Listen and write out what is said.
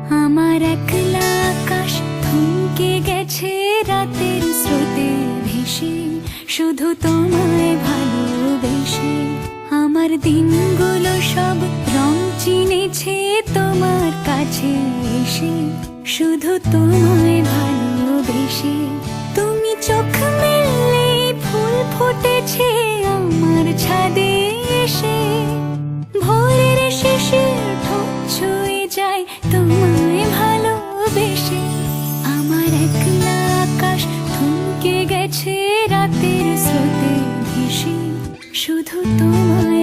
আমার একলা আকাশ থমকে গেছে রাতের স্রোতে ভেসে, শুধু তোমায় ভালোবেসে। আমার দিনগুলো সব রং চিনেছে তোমার কাছে এসে, শুধু তোমায় ভালোবেসে। তুমি চোখ মেললে ফুল ফুটেছে আমার ছাদে এসে, ভোরের শিশির ঠোঁট ছুঁয়ে যায় তোমায় ভালোবেসে। আমার একলা আকাশ থমকে গেছে রাতের স্রোতে ভেসে, শুধু তোমায়